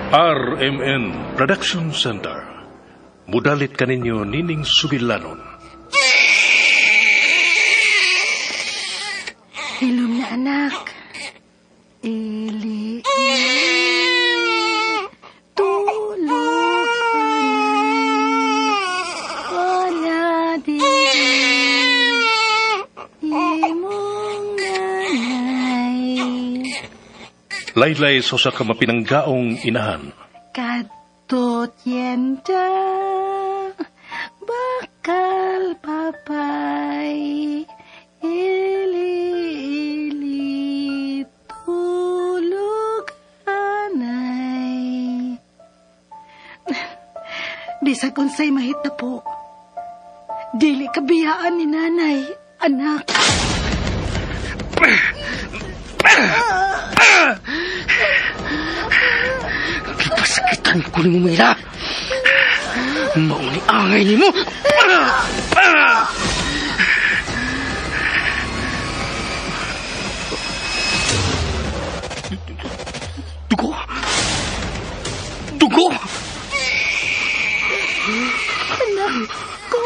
RMN Production Center. Mudalit kaninyo Nining Subilanon. Hilom na anak. Ili. Tulog ka na. Wala din. Imong nanay. Laylay sa ka mapinanggaong inahan. Kadto tienda. Bakal papay. Ili tulog anay. Di sa konsay mahita po. Dili kabiyaan ni nanay, anak. Pasakitan ko ni mo, Mira. Mauni angay ni mo. Dugo. Dugo. Anak ko.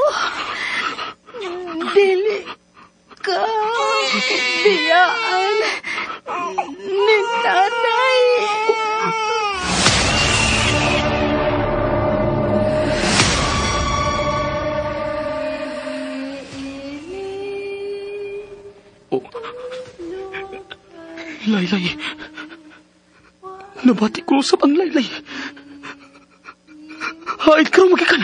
Dili ka biyaan ni nanay. Laylay. Nabati ko sa pang Laylay. Haid ka rin magikan.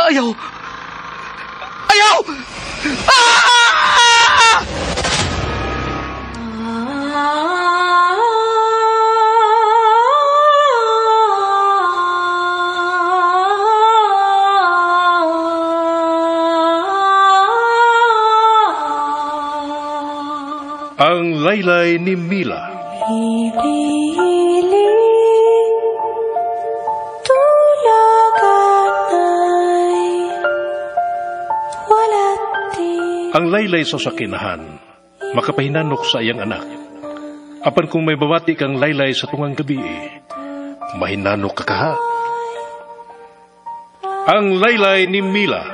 Ayaw. Ayaw! Ang Laylay ni Mila. Ang laylay sa sakinahan, makapahinanok sa iyang anak. Apan kung may babati kang laylay sa tungang gabi, mahinanok ka kaha. Ang Laylay ni Mila.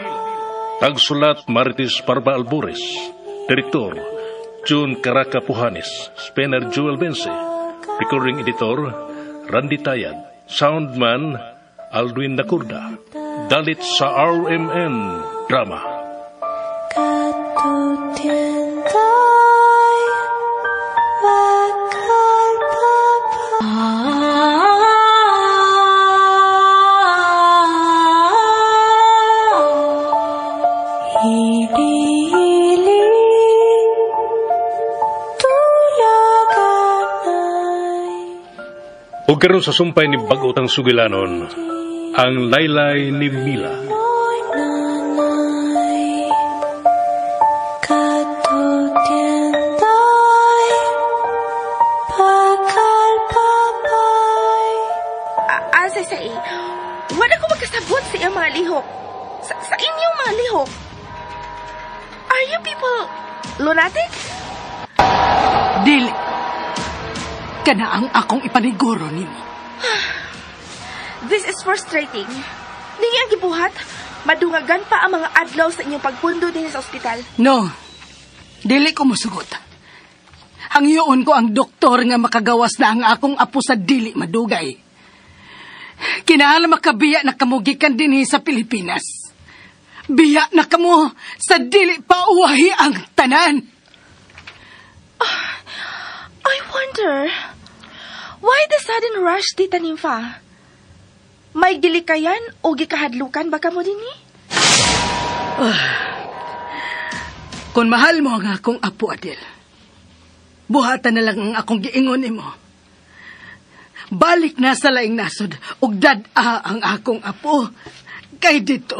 Tagsulat Marites Parba Albores. Direktor June Caraca Pujanes. Spener Joel Bense. Recording Editor Randy Tayad. Soundman Aldwin Nacurda. Dalit sa RMN Drama. O karon sa sumpay ni Bagotang Sugilanon, ang Laylay ni Mila. Say, wala ko magkasabot sa iyong mga lihok. Sa inyong mga lihok. Are you people lunatic? Dili. Kana ang akong ipaniguro nimo. This is frustrating. Ningi ang gibuhat, madungagan pa ang mga adlaw sa inyong pagpundo din sa ospital. No. Dili ko musugot. Ang iyon ko ang doktor nga makagawas na ang akong apo sa dili madugay. Kinahanglan makabiya na kamugikan dinhi sa Pilipinas. Biya na kamo sa dili pa uwahi ang tanan. I wonder, why the sudden rush, Tita Nympha? May gilikayan o gikahadlukan ba kamo dinhi? Kung mahal mo ang akong apo, Adel, buhatan na lang ang akong giingon nimo. Balik na sa laing nasod ug dad-a ang akong apo. Kay dito,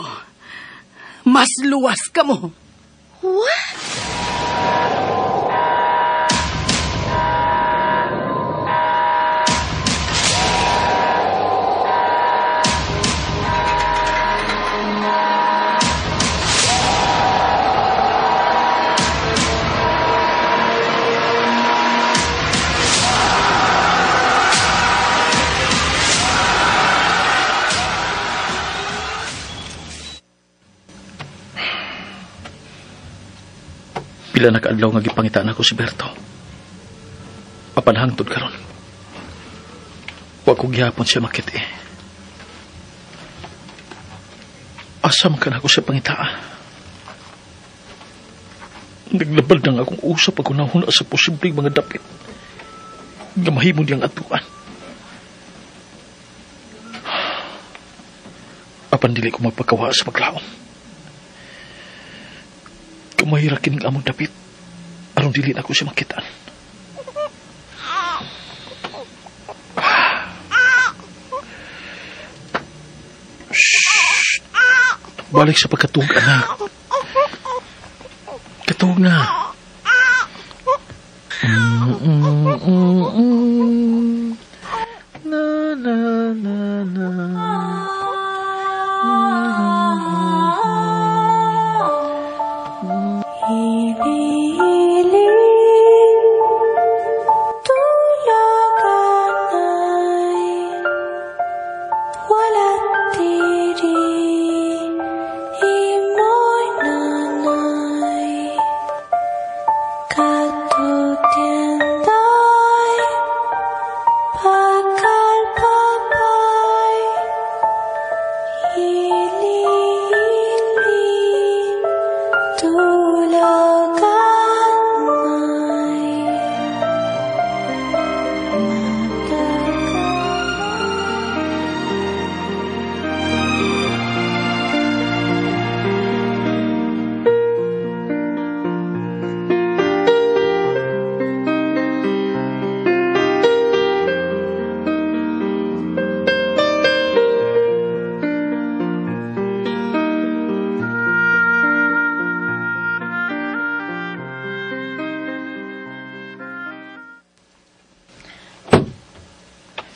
mas luwas ka mo. What? Pila na kaadlaw nga gipangitaan ako si Berto. Apan hangtod karon. Wa ko gihapon siya makiti. Asam ka na ako sa pangitaan. Naglabal na akong usap ako nahuna sa posibleng mga dapit nga mahimo niyang atuan. Apan dili ko magpakawa sa paglaom. Kamahirakin ng among dapit aron dili na ako siya makitaan. Shhh! Balik sa pagkatug, anak. Katug na. Na na na na.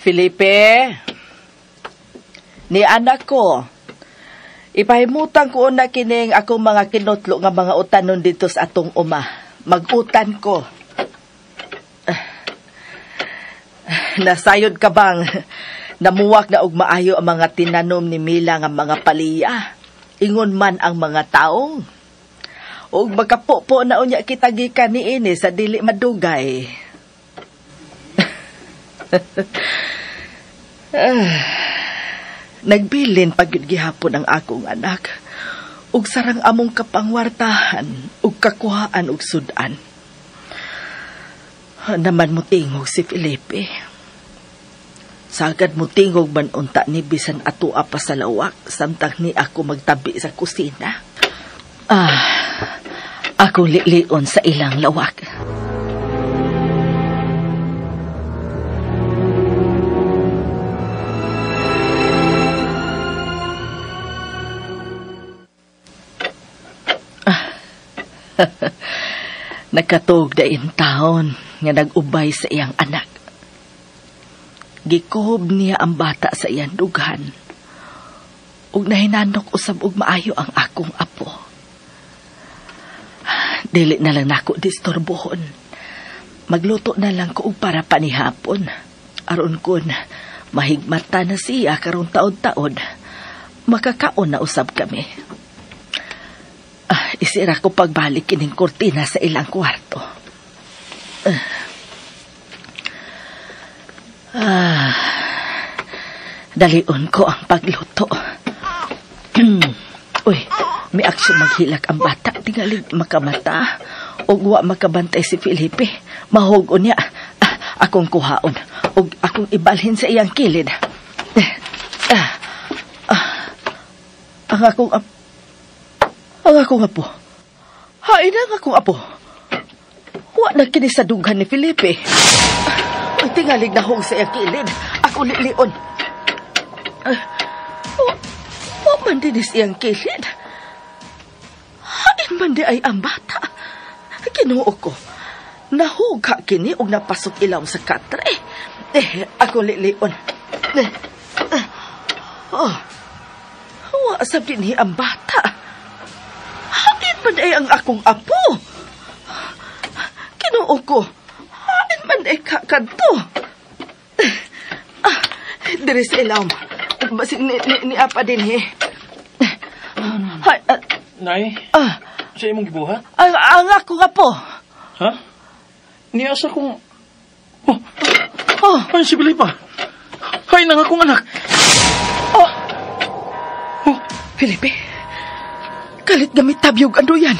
Felipe, ni anak ko, ipahimutan ko na kining akong mga kinutlo nga mga utanon dito sa atong uma. Mag-utan ko. Nasayod ka bang namuwak na og maayo ang mga tinanom ni Mila nga mga paliya? Ingon man ang mga taong. Og magkapopo na unya kita gikan niini sa dili madugay. Nagbilin pagid gihapon ang akong anak ug sarang among kapangwartahan ug kakuhaan ug sudan. Naman mo tingog si Felipe. Sagad mo tingog man unta ni bisan atua pa sa lawak samtang ni ako magtabi sa kusina. Akong lilion sa ilang lawak. Nakatog dain taon nga nag-ubay sa iyang anak. Gikuhob niya ang bata sa iyang dughan. Ug nahinanok usab og maayo ang akong apo. Dili na lang nako disturbohon. Magluto na lang ko og para panihapon. Aron kun mahigmata na siya karong taod-taod. Makakaon na usab kami. Isira ko pagbalik kining kortina sa ilang kwarto. Dalion ko ang pagluto. Uy, may aksyon maghilak ang bata. Tingalig makamata. O wa makabantay si Felipe. Mahugon niya. Akong kuhaon. O akong ibalhin sa iyang kilid. Ang akong apo. Hain ang akong apo. Wa na kini sa dughan ni Felipe. Ang tingalig na hong sa iyang kilid. Ako lilion. Wa man din iyang kilid. Hain man di ay ang bata. Kinuo ko. Nahuga kini og napasok ilaw sa katre. Ako lilion. Wa sab din ang bata. Hain man ay ang akong apo. Kinuo ko. Hain man ay kakanto. Diri sa ilaw. Basig ni apa din he. Nay, sa imong gibuhat? Ang ako nga po. Ha? Niasa kong... Ay, si Filipa. Hay nang akong anak. Felipe, kalit gamit tabyog ano yan?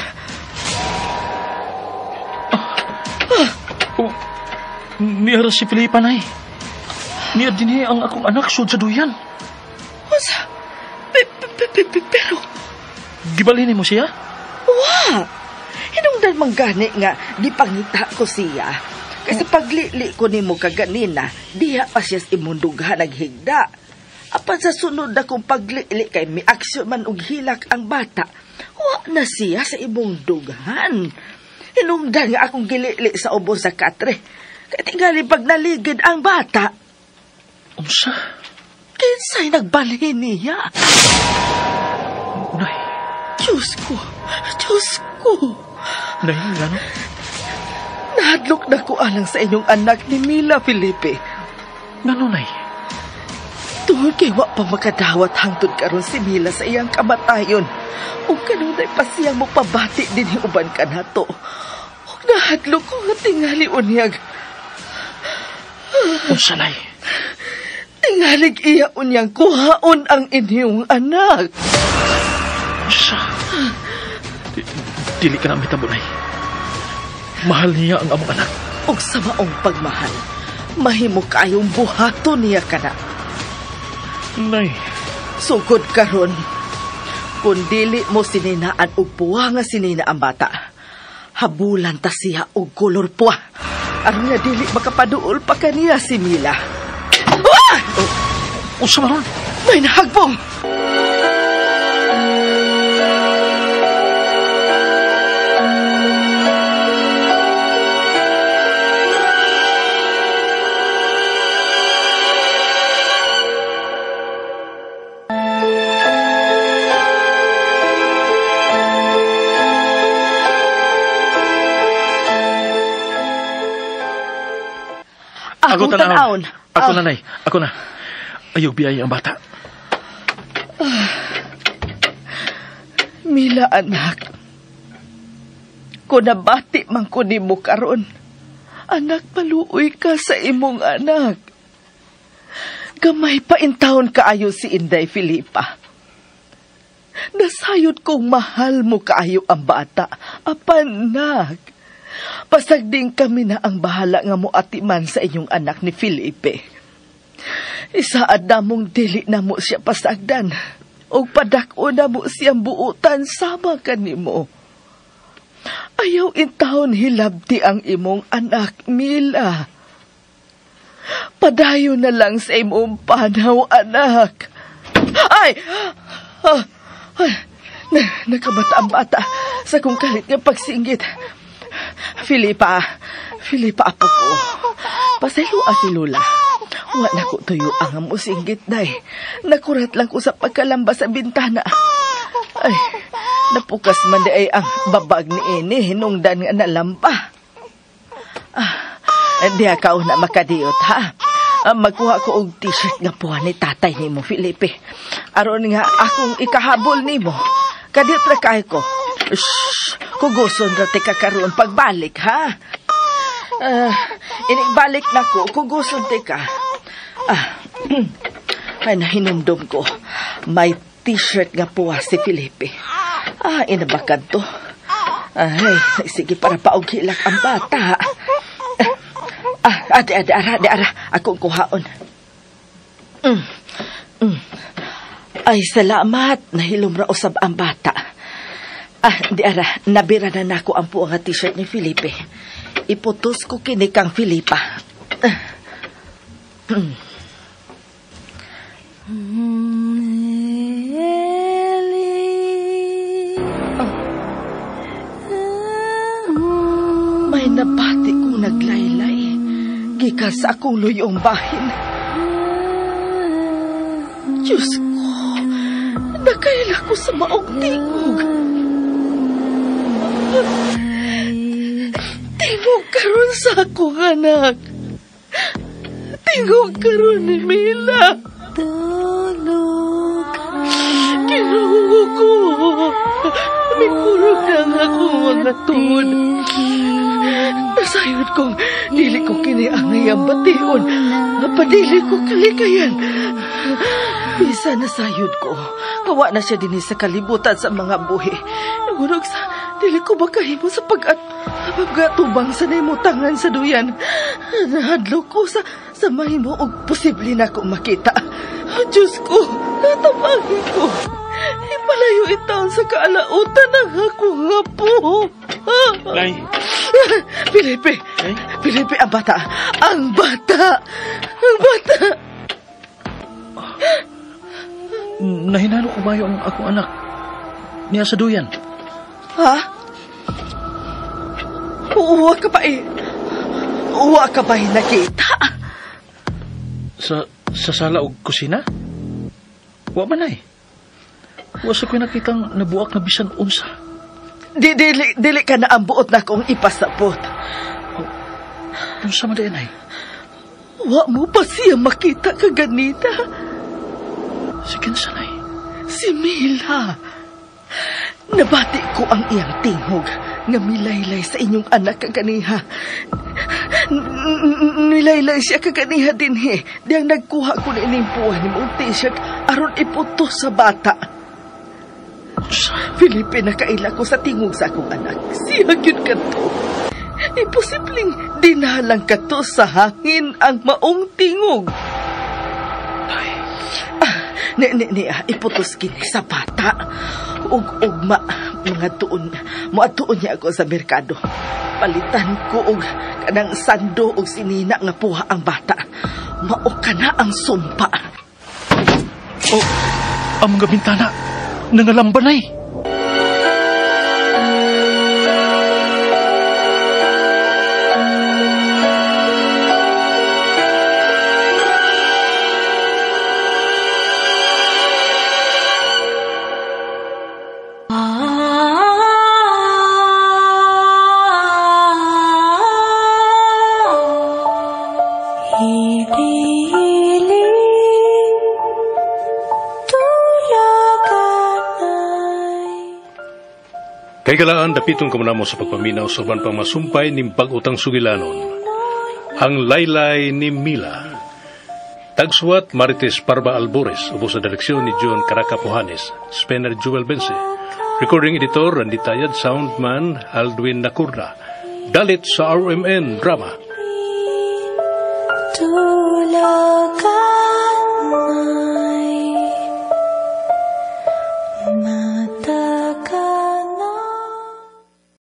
Niara si Filipa, Nay. Niya din ang akong anak sud sa duyan. Usa? Pero... Gibalhin mo siya? Hinungdan man gani nga, di pangita ko siya. Kasi paglili ko ni mo kaganina, diha pa siya sa imundughan naghigda. Apan sa sunod na kong paglili kay may aksyon man og hilak ang bata, wa na siya sa imundughan. Hinungdan nga akong gilili sa ubos sa katre. Kaya tingali pag naligid ang bata. Unsa? Kinsay nagbalhin niya? Nay. Diyos ko. Nay, ano? Nahadlok na ko alang sa inyong anak ni Mila, Felipe. Ngano, Nay? Tungod kay wa pa makadawat hangtod karon si Mila sa iyang kamatayon. Ug kanunay pa siyang mopabati din uban kanato. Ug nahadlok ko nga tingali unyag. Unsa, Nay? Tingalig iya unyang kuhaon ang inyong anak. Unsa? Dili ka na mitabo, Nay. Mahal niya ang among anak. Ug sa maong pagmahal, mahimo kayong buhaton niya kana. Nay. Sugod karon, kung dili mo sininaan og puwa nga sinina ang bata, habulan ta siya og kolor puwa. Aron nga dili makapaduol pa kaniya si Mila. Unsa man? May nahagbong! Akong tanawon. Ako na, Nay. Ako na. Ayaw biyay ang bata. Mila, anak. Kung nabati man ko ni mo karon, anak, paluoy ka sa imong anak. Gamay pa intawon kaayo si Inday Filipa. Nasayod kong mahal mo kaayo ang bata. Apan, anak. Pasagding kami na ang bahala nga mo atiman sa inyong anak ni Felipe. Isaad na mong dili na mo siya pasagdan. O padako na mo siyang buutan sama kanimo. Ayaw intahon hilabti ang imong anak, Mila. Padayo na lang sa imong panaw, anak. Ay! Nakabata ang bata sa kong kalit ng pagsinggit. Filipa, apo ko. Pasayloa si Lula. Wa na ko tuyo ang musinggit, day. Nakurat lang ko sa pagkalamba sa bintana. Ay, napukas man di ay ang babag ni ini, hinungdan nga nalamba. Di ka na makadiyot, ha? Magkuha ko og t-shirt nga puha ni tatay ni mo, Felipe. Aron nga akong ikahabol ni mo. Kadiyot na kay ko. Shhh! Kuguson na ti kakaroon pagbalik, ha? Inibalik na ko, kuguson ti ka. Ay, nahinumdum ko. May t-shirt nga puwa si Felipe. Inabakad to. Ay, sige para paugilak ang bata. Di ara, akong kuhaon. Ay, salamat. Nahilom ra usab ang bata. Di ara, nabira na nako ang puwang nga t-shirt ni Felipe. Iputos ko kini kang Filipa. May nabati kong naglaylay. Gikan sa akong luyong bahin. Diyos ko, nakaila ko sa maong tingog. Tingog karon sa akong anak. Tingog karon ni Mila. Kinungo ko. Mikurog na nga akong mga tuod. Nasayod kong dili ko kiniangay ang bation. Napadili ko kalikayan. Bisa nasayod ko. Kawa na siya din sa kalibutan sa mga buhi. Nagurog sa dili ko ba kahimo sa paggatubang sa naimutangan sa duyan. Nahadlo ko sa mahimo og posible na ko makita. Diyos ko, natamangin ko. Ipalayo itaon sa kaalautan ng akong apo. Nay. Felipe. Nay? Felipe, ang bata. Ang bata. Ang bata. Nahinalo ko ba yung akong anak niya sa duyan? Ha? Uwa ka pa eh. Uwa ka ba nakita? Sa sala o kusina? Wa man ay. Wa sa ko'y nakitang nabuak na bisan unsa. Dili ka na ang buot na kong ipasapot. Unsa man dayan ay? Wa mo pa siya makita ka ganita. Si kinsa nay? Si Mila. Nabati ko ang iyang tingog nga milaylay sa inyong anak kaganiha. Nilaylay siya kaganiha din he. Diyang nagkuha ko na inimpuan ni mong t-shirt aron iputo sa bata. Felipe, nakaila ko sa tingog sa akong anak. Siya yun ka to. Imposibleng dinalang ka to sa hangin ang maong tingog. Iputos kini sa bata. Ugma, mga tuon. Muatuon niya ako sa merkado. Palitan ko og kanang sando og sinina nga puha ang bata. Mao ka na ang sumpa. Oh, ang mga bintana nangalamban ay. Kay galaan, dapitong kamunamo sa pagpaminaw sa uban pang masumpay ni pag-utang sugilanon. Ang laylay ni Mila. Tagsuwat Marites Parba Albores, upo sa direksyon ni John Caraca Pujanes, Spener Jewel Bense. Recording editor, Randy Tayad, soundman, Aldwin Nacurda. Dalit sa RMN Drama. Tulaga